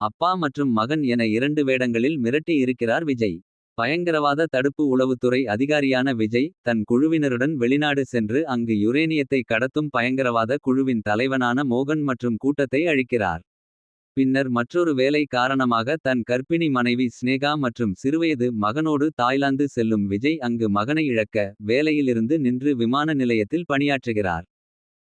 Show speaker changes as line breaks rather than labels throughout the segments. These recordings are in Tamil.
அப்பா மற்றும் மகன் என இரண்டு வேடங்களில் மிரட்டி இருக்கிறார் விஜய். பயங்கரவாத தடுப்பு உளவுத்துறை அதிகாரியான விஜய் தன் குழுவினருடன் வெளிநாடு சென்று அங்கு யுரேனியத்தை கடத்தும் பயங்கரவாத குழுவின் தலைவனான மோகன் மற்றும் கூட்டத்தை அழிக்கிறார். பின்னர் மற்றொரு வேலை காரணமாக தன் கர்ப்பிணி மனைவி ஸ்னேகா மற்றும் சிறுவயது மகனோடு தாய்லாந்து செல்லும் விஜய் அங்கு மகனை இழக்க வேலையிலிருந்து நின்று விமான நிலையத்தில் பணியாற்றுகிறார்.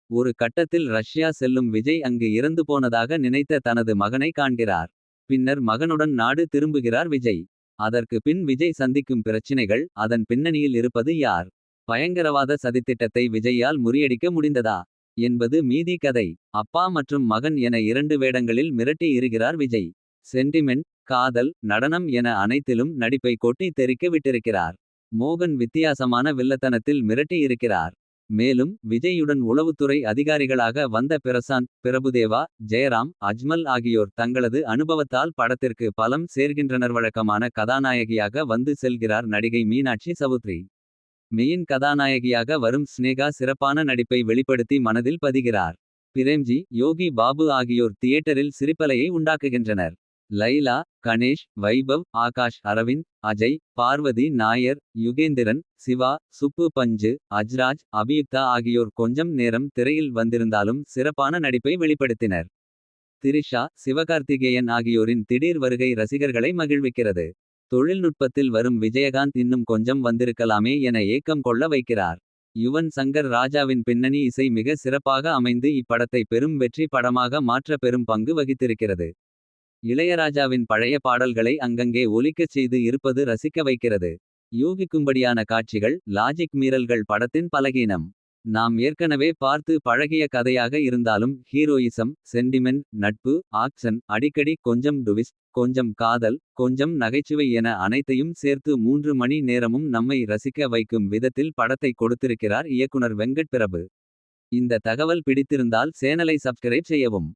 ஒரு கட்டத்தில் ரஷ்யா செல்லும் விஜய் அங்கு இறந்து போனதாக நினைத்த தனது மகனை காண்கிறார். பின்னர் மகனுடன் நாடு திரும்புகிறார் விஜய். அதற்கு பின் விஜய் சந்திக்கும் பிரச்சினைகள். அதன் பின்னணியில் இருப்பது யார்? பயங்கரவாத சதித்திட்டத்தை விஜய்யால் முறியடிக்க முடிந்ததா என்பது மீதி கதை. அப்பா மற்றும் மகன் என இரண்டு வேடங்களில் மிரட்டி இருக்கிறார் விஜய். சென்டிமெண்ட், காதல், நடனம் என அனைத்திலும் நடிப்பை கொட்டி தெறிக்க விட்டிருக்கிறார். மோகன் வித்தியாசமான வில்லத்தனத்தில் மிரட்டி இருக்கிறார். மேலும் விஜய்யுடன் உளவுத்துறை அதிகாரிகளாக வந்த பிரசாந்த், பிரபுதேவா, ஜெயராம், அஜ்மல் ஆகியோர் தங்களது அனுபவத்தால் படத்திற்கு பலம் சேர்க்கின்றனர். வழக்கமான கதாநாயகியாக வந்து செல்கிறார் நடிகை மீனாட்சி சவுத்ரி. மெயின் கதாநாயகியாக வரும் ஸ்னேகா சிறப்பான நடிப்பை வெளிப்படுத்தி மனதில் பதிகிறார். பிரேம்ஜி, யோகி பாபு ஆகியோர் தியேட்டரில் சிரிப்பலையை உண்டாக்குகின்றனர். லைலா, கணேஷ், வைபவ், ஆகாஷ் அரவிந்த், அஜய், பார்வதி நாயர், யுகேந்திரன், சிவா, சுப்பு பஞ்சு, அஜ்ராஜ், அபியுக்தா ஆகியோர் கொஞ்சம் நேரம் திரையில் வந்திருந்தாலும் சிறப்பான நடிப்பை வெளிப்படுத்தினர். திரிஷா, சிவகார்த்திகேயன் ஆகியோரின் திடீர் வருகை ரசிகர்களை மகிழ்விக்கிறது. தொழில்நுட்பத்தில் வரும் விஜயகாந்த் இன்னும் கொஞ்சம் வந்திருக்கலாமே என ஏக்கம் கொள்ள வைக்கிறார். யுவன் சங்கர் ராஜாவின் பின்னணி இசை மிக சிறப்பாக அமைந்து இப்படத்தை பெரும் வெற்றி படமாக மாற்ற பெரும் பங்கு வகித்திருக்கிறது. இளையராஜாவின் பழைய பாடல்களை அங்கங்கே ஒலிக்கச் செய்து இருப்பது ரசிக்க வைக்கிறது. யூகிக்கும்படியான காட்சிகள், லாஜிக் மீறல்கள் படத்தின் பலகீனம். நாம் ஏற்கனவே பார்த்து பழகிய கதையாக இருந்தாலும் ஹீரோயிசம், சென்டிமெண்ட், நட்பு, ஆக்சன், அடிக்கடி கொஞ்சம் டுவிஸ்ட், கொஞ்சம் காதல், கொஞ்சம் நகைச்சுவை என அனைத்தையும் சேர்த்து 3 மணி நேரமும் நம்மை ரசிக்க வைக்கும் விதத்தில் படத்தை கொடுத்திருக்கிறார் இயக்குனர் வெங்கட் பிரபு. இந்த தகவல் பிடித்திருந்தால் சேனலை சப்ஸ்கிரைப் செய்யவும்.